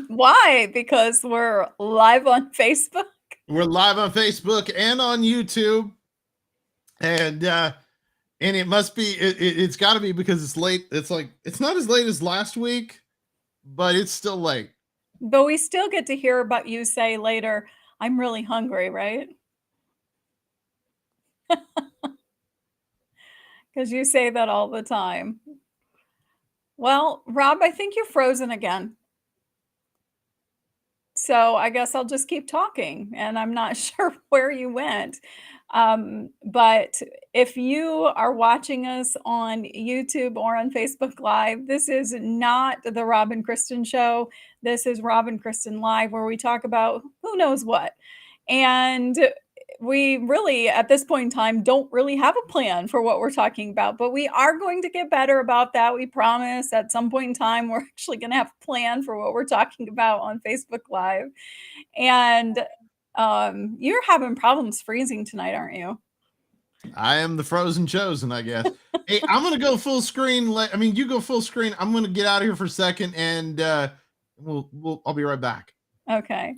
Why? Because we're live on Facebook? We're live on Facebook and on YouTube, and it must be it's got to be because it's late. It's like it's not as late as last week, but it's still late. But we still get to hear about you say later, I'm really hungry, right? Because you say that all the time. Well, Rob, I think you're frozen again. So I guess I'll just keep talking, and I'm not sure where you went. But if you are watching us on YouTube or on Facebook Live, this is not the Rob and Kristen show. This is Rob and Kristen Live, where we talk about who knows what. And we really, at this point in time, don't really have a plan for what we're talking about, but we are going to get better about that. We promise at some point in time, we're actually going to have a plan for what we're talking about on Facebook Live. And you're having problems freezing tonight, aren't you? I am the frozen chosen, I guess. Hey, I'm gonna go full screen. I mean, you go full screen. I'm gonna get out of here for a second, and I'll be right back. Okay.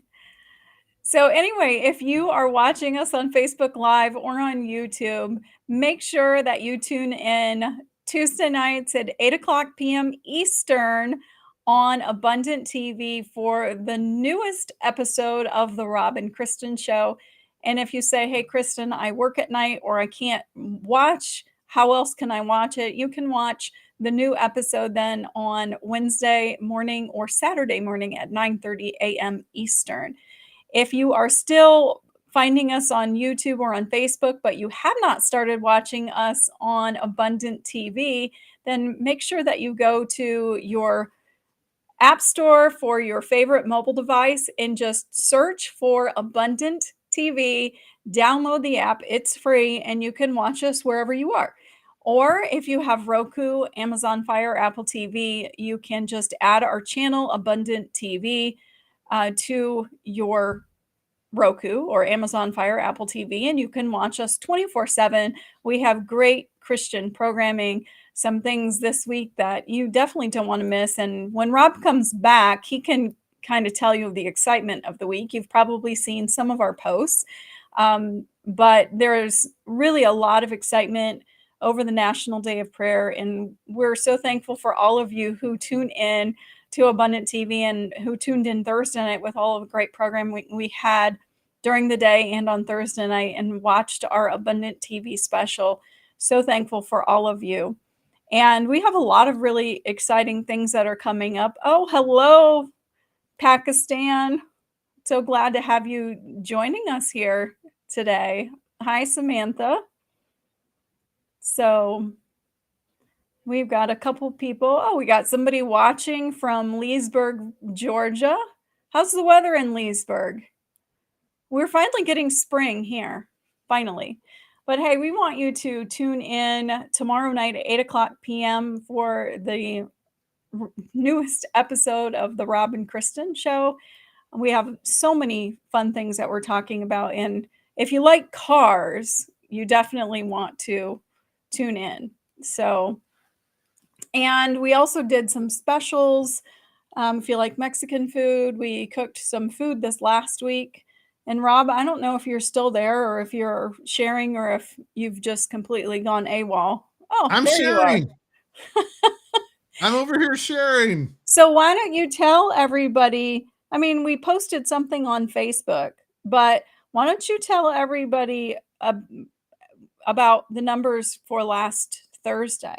So, anyway, if you are watching us on Facebook Live or on YouTube, make sure that you tune in Tuesday nights at 8 o'clock p.m. Eastern on Abundant TV for the newest episode of The Rob and Kristen Show. And if you say, hey, Kristen, I work at night or I can't watch, how else can I watch it? You can watch the new episode then on Wednesday morning or Saturday morning at 9:30 a.m. Eastern. If you are still finding us on YouTube or on Facebook, but you have not started watching us on Abundant TV, then make sure that you go to your app store for your favorite mobile device and just search for Abundant TV. Download the app, it's free, and you can watch us wherever you are. Or if you have Roku, Amazon Fire, Apple TV, you can just add our channel, Abundant TV, to your Roku or Amazon Fire, Apple TV, and you can watch us 24/7. We have great Christian programming, some things this week that you definitely don't want to miss. And when Rob comes back, he can kind of tell you the excitement of the week. You've probably seen some of our posts, but there's really a lot of excitement over the National Day of Prayer. And we're so thankful for all of you who tune in to Abundant TV and who tuned in Thursday night with all of the great programming we had during the day and on Thursday night and watched our Abundant TV special. So thankful for all of you. And we have a lot of really exciting things that are coming up. Oh, hello, Pakistan. So glad to have you joining us here today. Hi, Samantha. So we've got a couple people. Oh, we got somebody watching from Leesburg, Georgia. How's the weather in Leesburg? We're finally getting spring here, finally. But hey, we want you to tune in tomorrow night at 8 o'clock p.m. for the newest episode of the Rob and Kristen Show. We have so many fun things that we're talking about. And if you like cars, you definitely want to tune in. So, and we also did some specials. If you like Mexican food, we cooked some food this last week. And Rob, I don't know if you're still there or if you're sharing or if you've just completely gone AWOL. Oh, I'm there you are. sharing. I'm over here sharing. So why don't you tell everybody? I mean, we posted something on Facebook, but why don't you tell everybody about the numbers for last Thursday?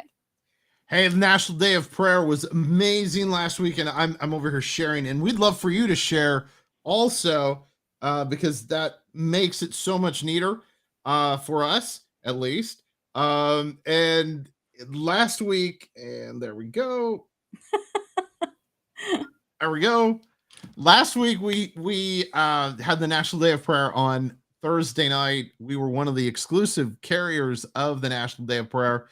Hey, the National Day of Prayer was amazing last week, and I'm over here sharing, and we'd love for you to share also, because that makes it so much neater for us, at least. And last week, and there we go. There we go. Last week we had the National Day of Prayer on Thursday night. We were one of the exclusive carriers of the National Day of Prayer,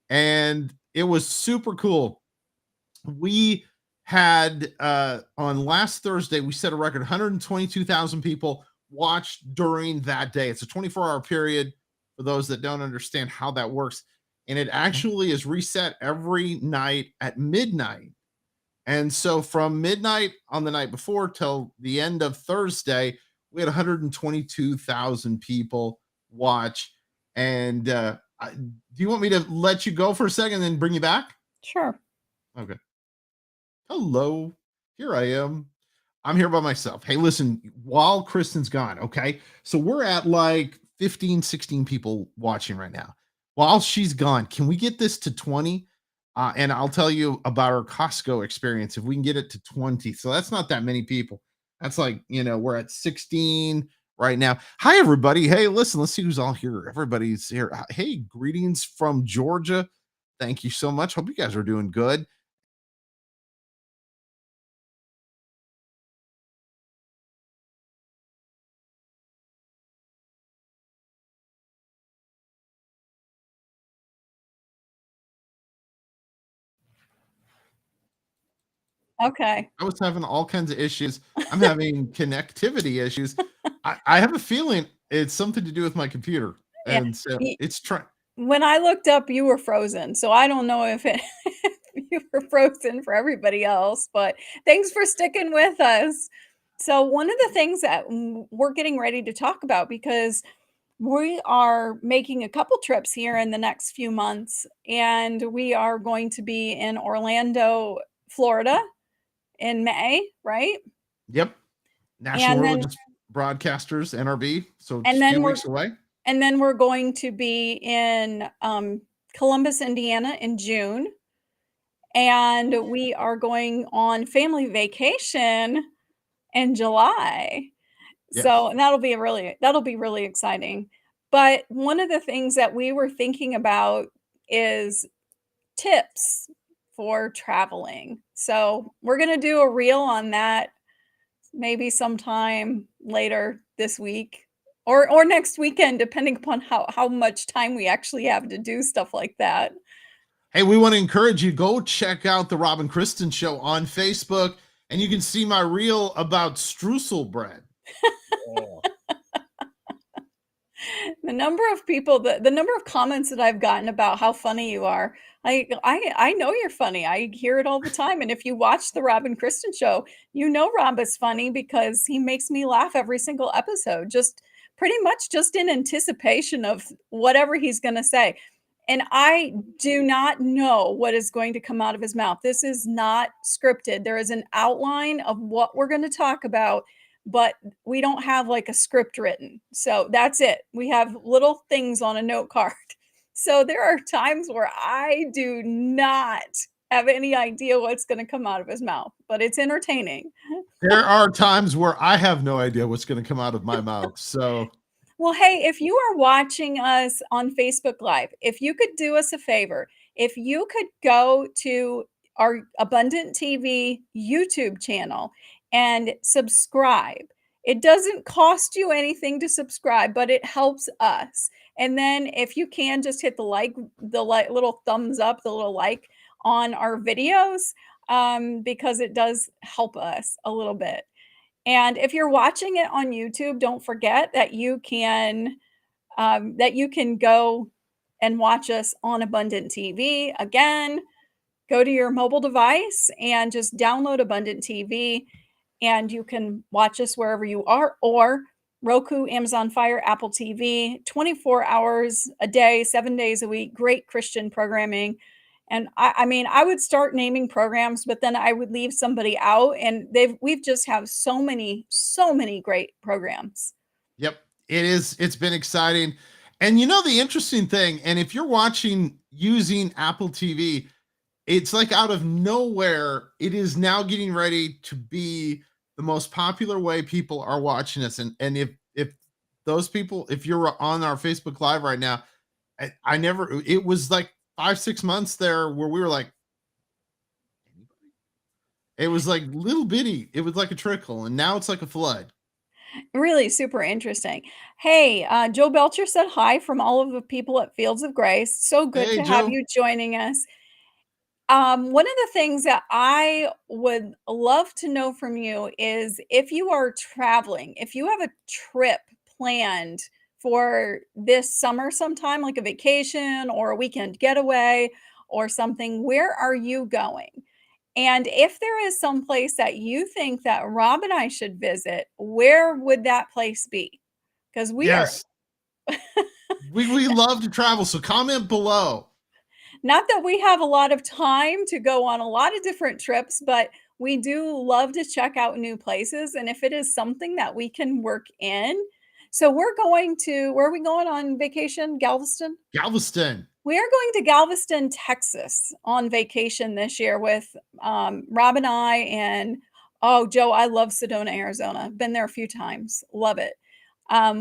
and it was super cool. We had on last Thursday, we set a record 122,000 people watched during that day. It's a 24-hour period for those that don't understand how that works. And it actually is reset every night at midnight. And so from midnight on the night before till the end of Thursday, we had 122,000 people watch. And do you want me to let you go for a second and then bring you back? Sure. Okay. Hello. Here I am. I'm here by myself. Hey, listen, while Kristen's gone, okay? So we're at like 15, 16 people watching right now. While she's gone, can we get this to 20? And I'll tell you about our Costco experience if we can get it to 20. So that's not that many people. That's like, we're at 16 right now. Hi, everybody. Hey, listen, let's see who's all here. Everybody's here. Hey, greetings from Georgia. Thank you so much. Hope you guys are doing good. Okay. I was having all kinds of issues. I'm having connectivity issues. I have a feeling it's something to do with my computer. Yeah. And so Y it's trying. When I looked up, you were frozen, so I don't know if it if you were frozen for everybody else, but thanks for sticking with us. So one of the things that we're getting ready to talk about because we are making a couple trips here in the next few months, and we are going to be in Orlando, Florida in May, right? Yep. National And then Religious Broadcasters, NRB. So and just a few then we're weeks away. and then we're going to be in Columbus, Indiana in June, and we are going on family vacation in July. So, Yes. and that'll be really exciting. But one of the things that we were thinking about is tips for traveling. So, we're going to do a reel on that maybe sometime later this week or next weekend depending upon how much time we actually have to do stuff like that. Hey, we want to encourage you, go check out the Robin Kristen show on Facebook, and you can see my reel about streusel bread. Oh. The number of people the number of comments that I've gotten about how funny you are. I know you're funny. I hear it all the time, and if you watch the Robin Kristen show, you know Rob is funny because he makes me laugh every single episode, just pretty much just in anticipation of whatever he's gonna say. And I do not know what is going to come out of his mouth. This is not scripted. There is an outline of what we're gonna talk about, but we don't have like a script written. So that's it. We have little things on a note card. So there are times where I do not have any idea what's going to come out of his mouth, but it's entertaining. There are times where I have no idea what's going to come out of my mouth. So, Well, hey, if you are watching us on Facebook Live, if you could do us a favor, if you could go to our Abundant TV YouTube channel and subscribe. It doesn't cost you anything to subscribe, but it helps us. And then if you can just hit the little thumbs up, the little like on our videos, because it does help us a little bit. And if you're watching it on YouTube, don't forget that you can go and watch us on Abundant TV. Again, go to your mobile device and just download Abundant TV, and you can watch us wherever you are, or Roku, Amazon Fire, Apple TV, 24 hours a day, 7 days a week. Great Christian programming. And I mean, I would start naming programs, but then I would leave somebody out. And we've just have so many great programs. yep, it's been exciting. And the interesting thing, and if you're watching using Apple TV, it's like out of nowhere, it is now getting ready to be the most popular way people are watching us. And if those people, if you're on our Facebook Live right now, I never, it was like 5, 6 months there where we were like, it was like little bitty. It was like a trickle, and now it's like a flood. Really super interesting. Hey, Joe Belcher said hi from all of the people at Fields of Grace. So good Hey, to have Joe. you joining us. One of the things that I would love to know from you is if you are traveling, if you have a trip planned for this summer sometime, like a vacation or a weekend getaway or something, where are you going? And if there is some place that you think that Rob and I should visit, where would that place be? Because we are Yes. We love to travel, so comment below. not that we have a lot of time to go on a lot of different trips, but we do love to check out new places. And if it is something that we can work in, so we're going to, where are we going on vacation? Galveston? Galveston. We are going to Galveston, Texas on vacation this year with Rob and I. And oh, Joe, I love Sedona, Arizona. Been there a few times. Love it.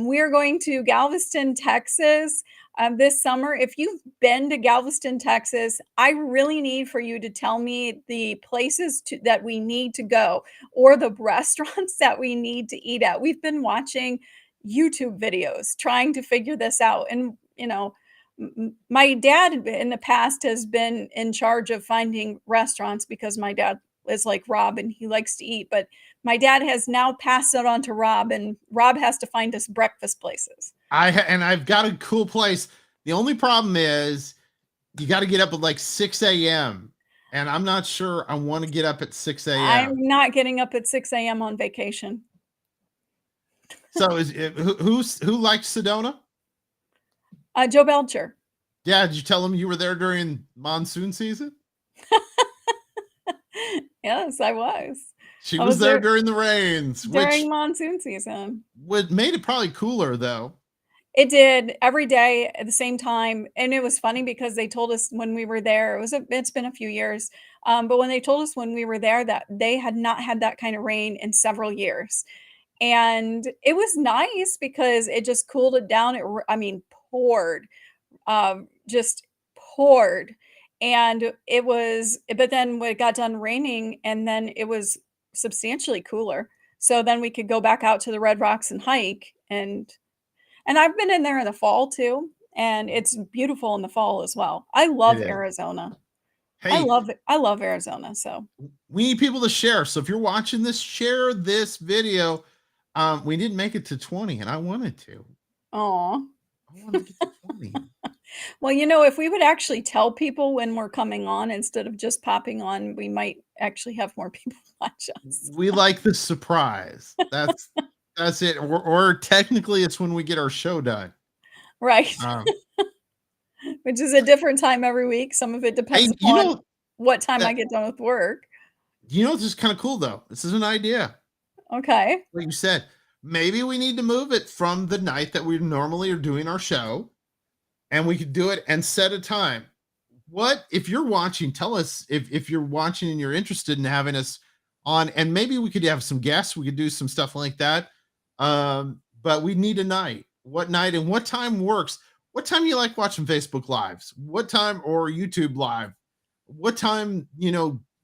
We are going to Galveston, Texas this summer. If you've been to Galveston, Texas, I really need for you to tell me the places that we need to go or the restaurants that we need to eat at. We've been watching YouTube videos trying to figure this out. And, you know, my dad in the past has been in charge of finding restaurants because my dad is like Rob and he likes to eat. But my dad has now passed it on to Rob, and Rob has to find us breakfast places. And I've got a cool place. The only problem is you got to get up at like 6 a.m. And I'm not sure I want to get up at 6 a.m. I'm not getting up at 6 a.m. on vacation. So is it, who likes Sedona? Joe Belcher. Yeah, did you tell him you were there during monsoon season? Yes, I was. She I was there during the rains, during which monsoon season. made it probably cooler though. It did every day at the same time, and it was funny because they told us when we were there, it's been a few years, but when they told us when we were there that they had not had that kind of rain in several years. And it was nice because it just cooled it down. I mean, poured, just poured. And it was, but then when it got done raining, and then it was substantially cooler. So then we could go back out to the Red Rocks and hike. And I've been in there in the fall too, and it's beautiful in the fall as well. I It love is. Arizona. Hey, I love Arizona. So we need people to share. So if you're watching this, share this video. We didn't make it to 20, and I wanted to. aw. I want to get to 20. Well, you know, if we would actually tell people when we're coming on instead of just popping on, we might actually have more people watch us. We like the surprise. That's it. Or technically, it's when we get our show done. Right. Um, Which is a different time every week. Some of it hey, depends upon what time I that get done with work. this is kind of cool though. This is an idea. Okay. Like you said, maybe we need to move it from the night that we normally are doing our show, and we could do it and set a time. What if you're watching? Tell us if you're watching and you're interested in having us on, and maybe we could have some guests. We could do some stuff like that. But we need a night. What night and what time works? What time you like watching Facebook Lives? What time or YouTube Live? What time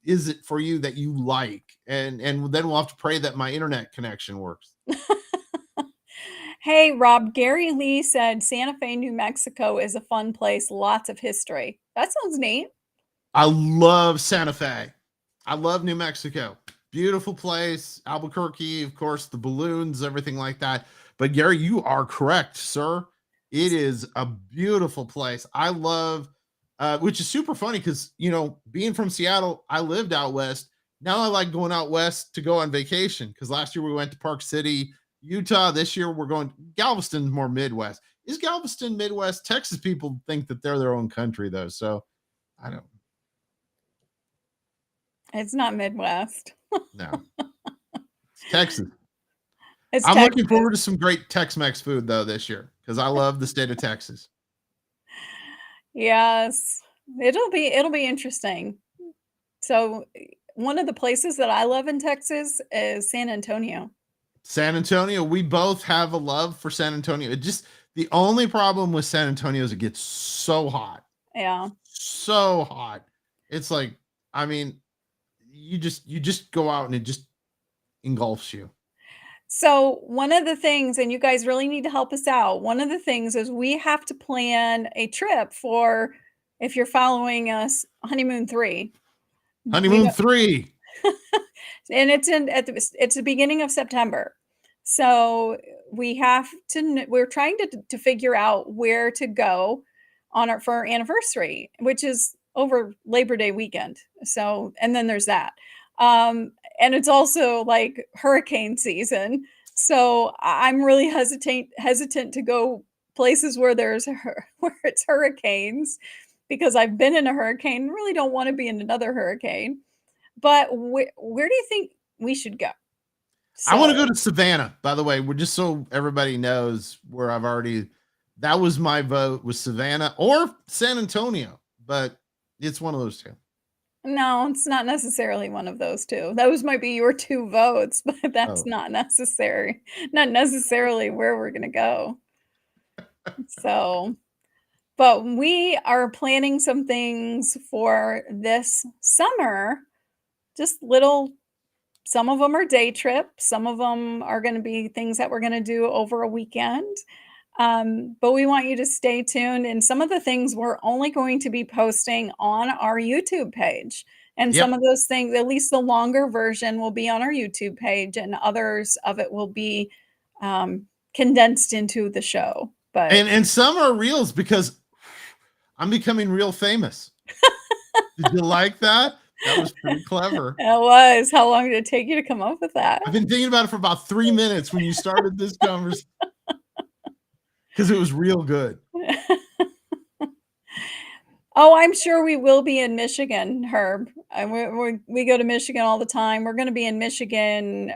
is it for you that you like? And then we'll have to pray that my internet connection works. Hey, Rob, Gary Lee said Santa Fe, New Mexico is a fun place, lots of history. That sounds neat. I love Santa Fe. I love New Mexico. Beautiful place. Albuquerque, of course, the balloons, everything like that. But Gary, you are correct, sir. It is a beautiful place. I love, which is super funny because, being from Seattle, I lived out west. Now I like going out west to go on vacation because last year we went to Park City, Utah. This year we're going Galveston, more Midwest. Is Galveston Midwest? Texas people think that they're their own country though. So I don't It's not Midwest. know. It's Texas. It's I'm Texas. looking forward to some great Tex-Mex food though this year because I love the state of Texas. Yes. It'll be interesting. So one of the places that I love in Texas is San Antonio. San Antonio, we both have a love for San Antonio. It just the only problem with San Antonio is it gets so hot. Yeah. So hot. It's like, I mean, you just go out and it just engulfs you. So one of the things, and you guys really need to help us out, one of the things is we have to plan a trip for, if you're following us, Honeymoon 3. Honeymoon 3. And it's the beginning of September. So we're trying to figure out where to go for our anniversary, which is over Labor Day weekend. So, and then there's that. And it's also like hurricane season. So I'm really hesitant to go places where where it's hurricanes, because I've been in a hurricane, really don't want to be in another hurricane. But where do you think we should go? I want to So, go to Savannah, by the way. We're just so everybody knows where that was my vote, was Savannah or San Antonio, but it's one of those two. no, it's not necessarily one of those two. Those might be your two votes, but that's Oh, not not necessarily where we're gonna go. So, but we are planning some things for this summer, just little, some of them are day trips, some of them are gonna be things that we're gonna do over a weekend. But we want you to stay tuned. And some of the things we're only going to be posting on our YouTube page. And some yep. of those things, at least the longer version, will be on our YouTube page, and others of it will be um, condensed into the show. But And some are reels because I'm becoming real famous. Did you like that? That was pretty clever. it was. How long did it take you to come up with that? I've been thinking about it for about 3 minutes when you started this conversation because it was real good. Oh, I'm sure we will be in Michigan, Herb. We go to Michigan all the time. We're going to be in Michigan,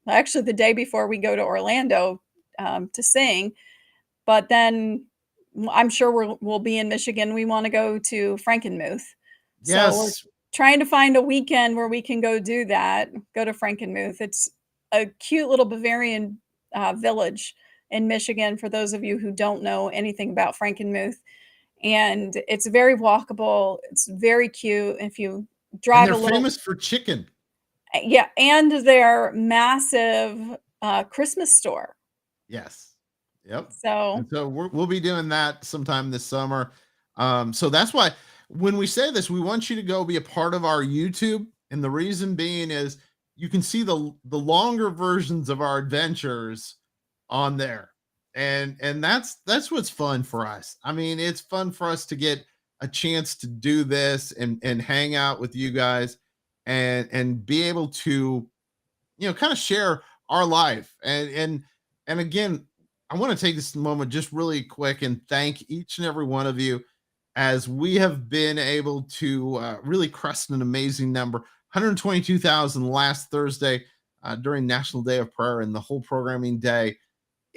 actually the day before we go to Orlando to sing. But then I'm sure we'll be in Michigan. We want to go to Frankenmuth. So we're Yes. trying to find a weekend where we can go do that, go to Frankenmuth. It's a cute little Bavarian village in Michigan, for those of you who don't know anything about Frankenmuth. And it's very walkable. It's very cute. If you And drive they're a little, famous for chicken. yeah, and their massive Christmas store. Yes. Yep. And So so we'll be doing that sometime this summer. So that's why when we say this, we want you to go be a part of our YouTube. And the reason being is you can see the longer versions of our adventures on there. And that's what's fun for us. I mean, it's fun for us to get a chance to do this and hang out with you guys and be able to, kind of share our life. And again, I want to take this moment just really quick and thank each and every one of you, as we have been able to really crest an amazing number, 122,000 last Thursday during National Day of Prayer and the whole programming day.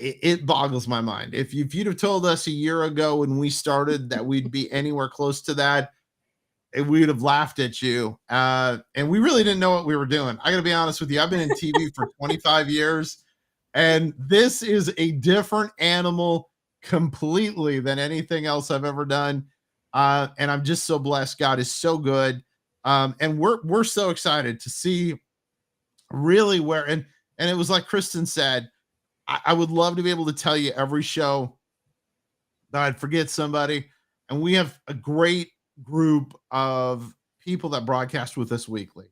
It boggles my mind. If you'd have told us a year ago when we started that we'd be anywhere close to that, we would have laughed at you. And we really didn't know what we were doing. I got to be honest with you. I've been in TV for 25 years, and this is a different animal completely than anything else I've ever done. And I'm just so blessed. God is so good. And we're so excited to see really where, and it was like Kristen said, I would love to be able to tell you every show that I'd forget somebody. And we have a great group of people that broadcast with us weekly.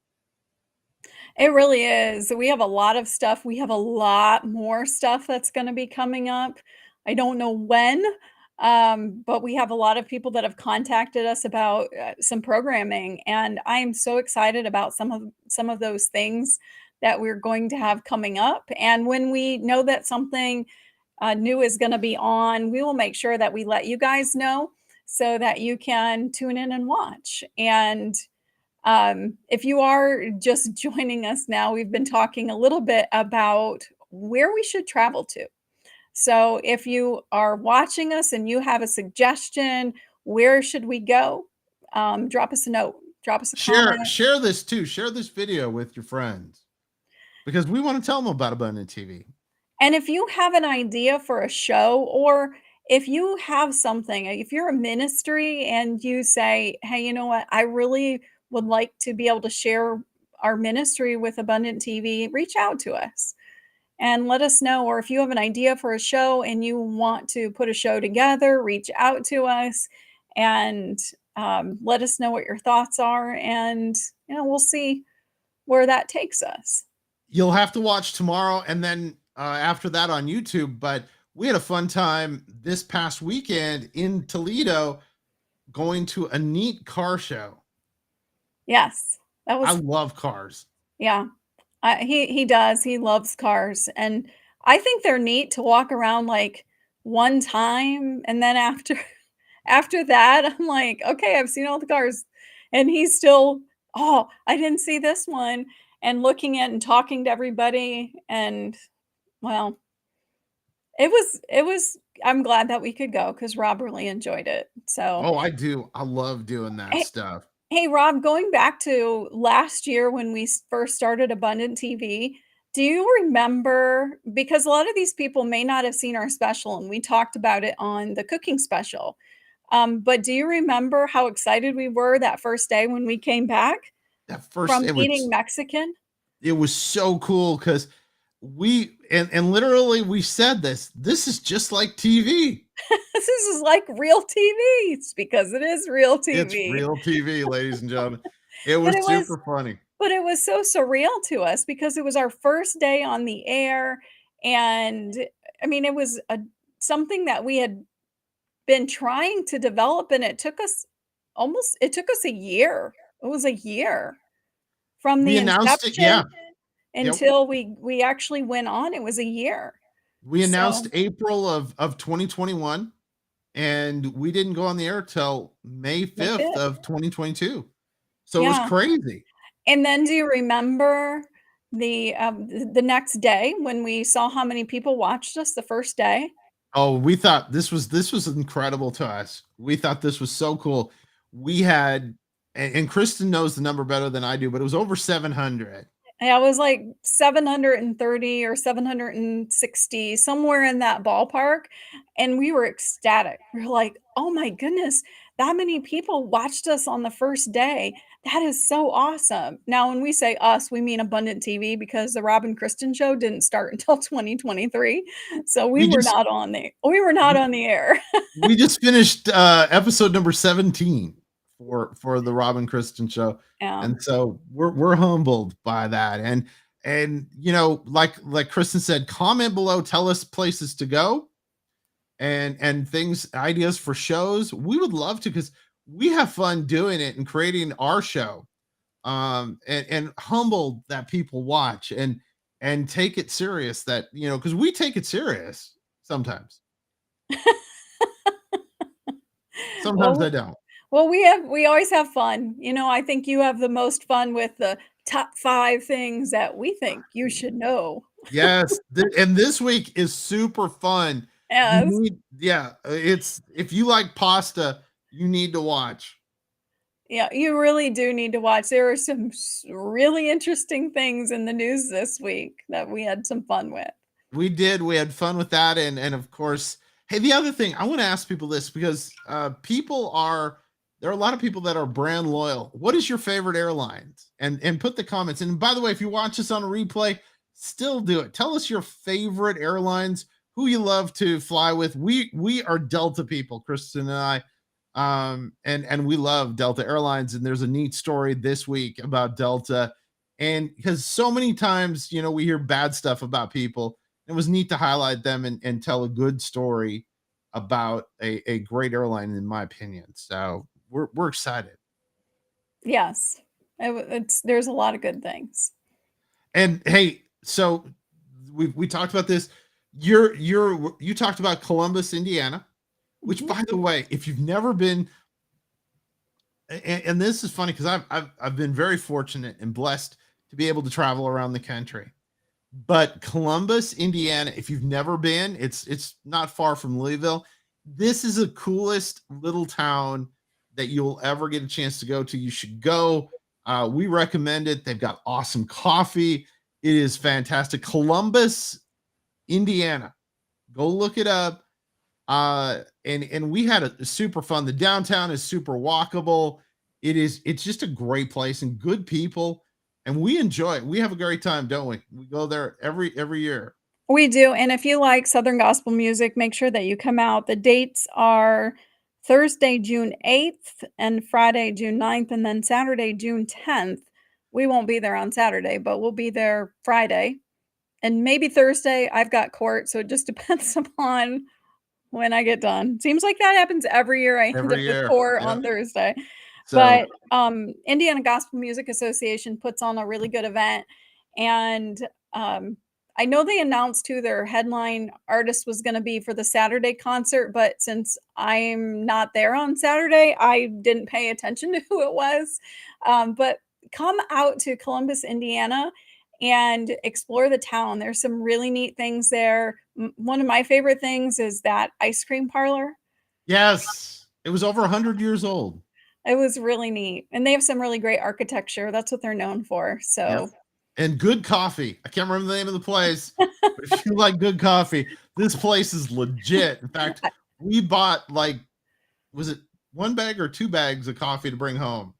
it really is. We have a lot of stuff. We have a lot more stuff that's going to be coming up. I don't know when, but we have a lot of people that have contacted us about some programming, and I am so excited about some of those things that we're going to have coming up. And when we know that something new is going to be on, we will make sure that we let you guys know so that you can tune in and watch. And if you are just joining us now, we've been talking a little bit about where we should travel to. So if you are watching us and you have a suggestion, where should we go? Drop us a note, drop us a comment. Share this too. Share this video with your friends because we want to tell them about Abundant TV. And if you have an idea for a show, or if you have something, if you're a ministry and you say, hey, you know what, I really would like to be able to share our ministry with Abundant TV, reach out to us and let us know. Or if you have an idea for a show and you want to put a show together, reach out to us and let us know what your thoughts are. And, we'll see where that takes us. You'll have to watch tomorrow and then after that on YouTube. But we had a fun time this past weekend in Toledo going to a neat car show. Yes, that I was love cars. yeah. He does, he loves cars, and I think they're neat to walk around, like, one time, and then after after that, I'm like, "Okay, I've seen all the cars," and he's still, "Oh, I didn't see this one," and looking at and talking to everybody, and, well, it was I'm glad that we could go because Rob really enjoyed it, so Oh, I do. I love doing that hey stuff. hey, Rob, going back to last year when we first started Abundant TV, do you remember? Because a lot of these people may not have seen our special, and we talked about it on the cooking special. But do you remember how excited we were that first day when we came back That first from eating Mexican? it was so cool because and literally we said this is just like TV. This is like real TV. It's because it is real It's TV. real TV, ladies and gentlemen. It But was it was super funny. But it was so surreal to us because it was our first day on the air, and, I mean, it was a something that we had been trying to develop, and it took us a year. It was a year from We the announced it, yeah. inception Yep. until we actually went on, it was a year. We announced So April of 2021, and we didn't go on the air till May May 5th 5th. of 2022. So it was Yeah, crazy. and then do you remember the next day when we saw how many people watched us the first day? Oh, we thought this was incredible to us. We thought this was so cool. We had and Kristen knows the number better than I do, but it was over 700. Yeah, it was like 730 or 760, somewhere in that ballpark, and we were ecstatic. We were like, "Oh my goodness, that many people watched us on the first day. That is so awesome." Now, when we say us, we mean Abundant TV because the Rob and Kristen show didn't start until 2023, so We just we were not we, on the air. we just finished episode number 17 for the Robin Kristen show. Yeah. And so we're humbled by that. And like Kristen said, comment below, tell us places to go and things, ideas for shows. We would love to because we have fun doing it and creating our show. And humbled that people watch and take it serious, that because we take it serious sometimes. Sometimes I Well don't. Well, we always have fun. I think you have the most fun with the top 5 things that we think you should know. Yes, and this week is super fun. You Yes. need, yeah, it's if you like pasta, you need to watch. Yeah, you really do need to watch. There are some really interesting things in the news this week that we had some fun with. We did. We had fun with that, and of course, hey, the other thing I want to ask people this because people are there are a lot of people that are brand loyal. What is your favorite airlines? And put the comments. And by the way, if you watch us on a replay, still do it. Tell us your favorite airlines, who you love to fly with. We are Delta people, Kristen and I. And we love Delta Airlines. And there's a neat story this week about Delta. And because so many times, we hear bad stuff about people, it was neat to highlight them and tell a good story about a great airline, in my opinion. So we're excited. Yes. There's a lot of good things. And hey, so we talked about this. You talked about Columbus, Indiana, which, Mhm. by the way, if you've never been, and this is funny because I've been very fortunate and blessed to be able to travel around the country. But Columbus, Indiana, if you've never been, it's not far from Louisville. This is the coolest little town that you'll ever get a chance to go to. You should go. We recommend it. They've got awesome coffee. It is fantastic. Columbus, Indiana. Go look it up. And we had a super fun. The downtown is super walkable. It's just a great place and good people, and we enjoy it. We have a great time, don't we? We go there every year. We do, and if you like Southern gospel music, make sure that you come out. The dates are Thursday, June 8th, and Friday, June 9th, and then Saturday, June 10th. We won't be there on Saturday, but we'll be there Friday, and maybe Thursday. I've got court, so it just depends upon when I get done. Seems like that happens every year. I end up every with year. tour Yeah. on Thursday. So But Indiana Gospel Music Association puts on a really good event, and I know they announced who their headline artist was going to be for the Saturday concert, but since I'm not there on Saturday, I didn't pay attention to who it was. But come out to Columbus, Indiana, and explore the town. There's some really neat things there. One of my favorite things is that ice cream parlor. yes, it was over 100 years old. It was really neat, and they have some really great architecture. That's what they're known for. Yeah. So, And good coffee. I can't remember the name of the place, but if you like good coffee, this place is legit. In fact, we bought like, was it 1 bag or 2 bags of coffee to bring home?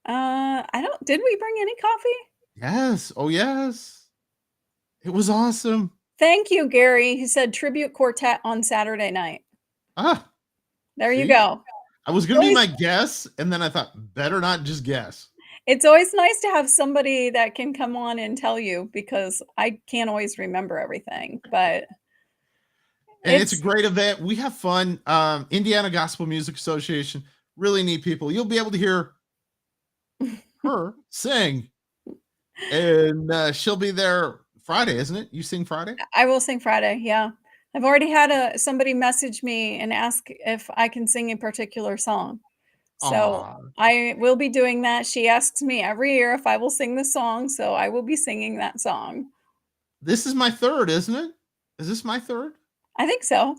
I don't. Did we bring any coffee? Yes. Oh, yes. It was awesome. Thank you, Gary. He said tribute quartet on Saturday night. Ah, There you see, go. I was going to be my guess, and then I thought, better not just guess. It's always nice to have somebody that can come on and tell you because I can't always remember everything, but And it's a it's great event. We have fun. Indiana Gospel Music Association, really neat people. You'll be able to hear her sing, and she'll be there Friday, isn't it? You sing Friday? I will sing Friday. Yeah. I've already had somebody message me and ask if I can sing a particular song. So Aw, I will be doing that. She asks me every year if I will sing the song, so I will be singing that song. this is my third, isn't it? Is this my third? I think so.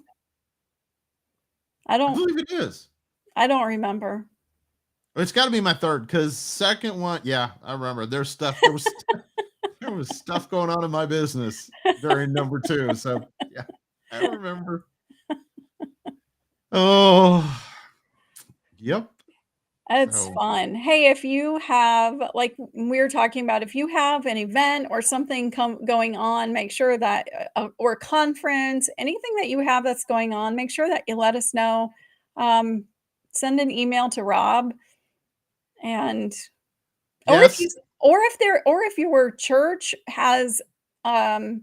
I I don't believe it is. I don't remember. It's got to be my third because second one, yeah, I remember. There's stuff. There was stuff going on in my business during number two. So yeah, I remember. Oh, yep. It's So fun. Hey, if you have, like we were talking about, if you have an event or something going on, make sure that, or a conference, anything that you have that's going on, make sure that you let us know. Um, Send an email to Rob, and or if you yes. or if your church um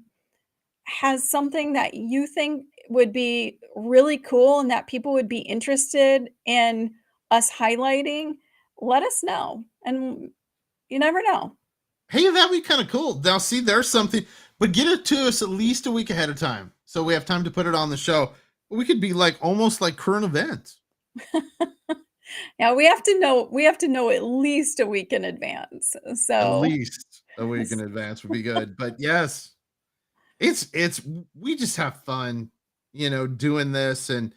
has something that you think would be really cool and that people would be interested in us highlighting, let us know, and you never know. Hey, that'd be kind of cool. Now, see, there's something, but get it to us at least a week ahead of time so we have time to put it on the show. We could be like almost like current events. Now we have to know at least a week in advance. At So, least a week in advance would be good. But yes, it's we just have fun, doing this, and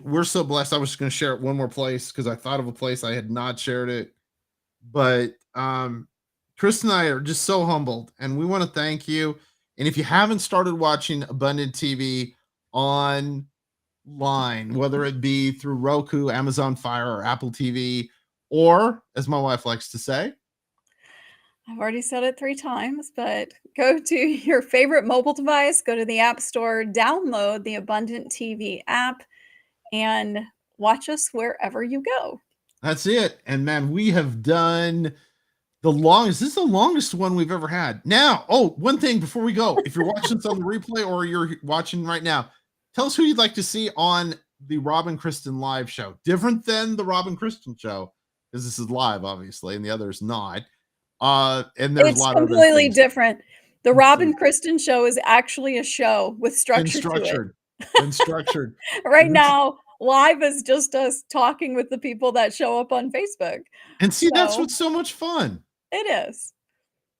we're so blessed. I was just going to share it one more place because I thought of a place I had not shared it, but Kristen and I are just so humbled, and we want to thank you. And if you haven't started watching Abundant TV online, whether it be through Roku, Amazon Fire, or Apple TV, or as my wife likes to say, I've already said it 3 times, but go to your favorite mobile device, go to the App Store, download the Abundant TV app, and watch us wherever you go. that's it. And man, we have done the longest. This is the longest one we've ever had. Now, oh, one thing before we go, if you're watching this on the replay or you're watching right now, tell us who you'd like to see on the Rob and Kristen live show. Different than the Rob and Kristen show, because this is live, obviously, and the other is not. And there's a It's lot of other completely things. different. The Rob So, and Kristen show is actually a show with been structure to it. structured, been structured. Right And now, live is just us talking with the people that show up on Facebook. see, that's So, what's so much fun. it is.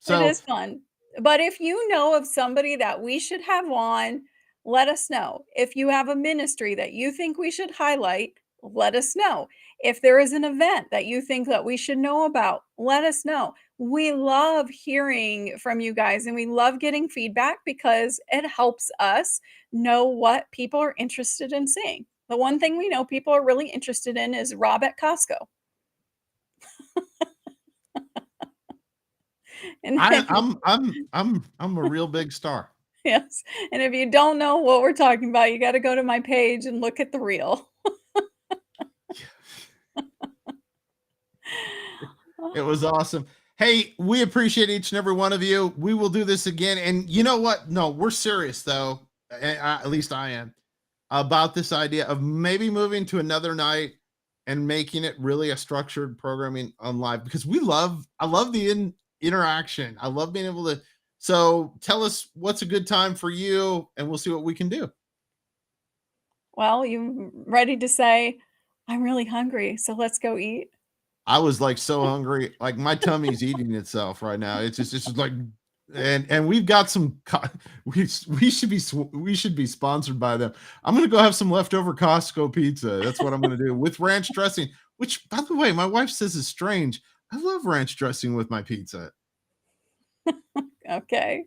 It So is fun. But if you know of somebody that we should have on, let us know. If you have a ministry that you think we should highlight, let us know. If there is an event that you think that we should know about, let us know. We love hearing from you guys and we love getting feedback because it helps us know what people are interested in seeing. The one thing we know people are really interested in is Rob at Costco. And I, if you I'm a real big star. Yes, and if you don't know what we're talking about, you gotta go to my page and look at the reel. It was awesome. Hey, we appreciate each and every one of you. We will do this again. And you know what? No, we're serious though. At least I am. about this idea of maybe moving to another night and making it really a structured programming on live, because I love the interaction. I love being able to. So tell us what's a good time for you, and we'll see what we can do. Well, you ready to say, "I'm really hungry, so let's go eat"? I was like so hungry, like my tummy's eating itself right now. It's just like, and we've got some. We should be sponsored by them. I'm gonna go have some leftover Costco pizza. That's what I'm gonna do with ranch dressing. Which, by the way, my wife says is strange. I love ranch dressing with my pizza. Okay.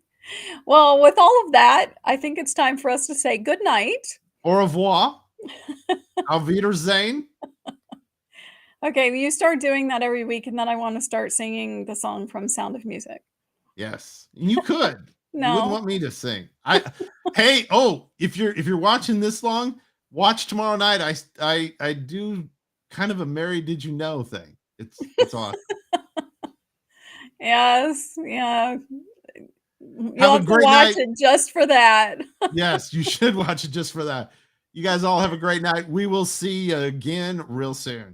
Well, with all of that, I think it's time for us to say good night. Au revoir. Auf Wiedersehen. Okay, well, you start doing that every week, and then I wanna start singing the song from Sound of Music. Yes, you could. You wouldn't No. want me to sing. Hey, oh, if you're watching this long, watch tomorrow night. I do kind of a Mary Did You Know thing. It's on. Yes, yeah. You'll Have a have to great watch night. it just for that. Yes, you should watch it just for that. You guys all have a great night. We will see you again real soon.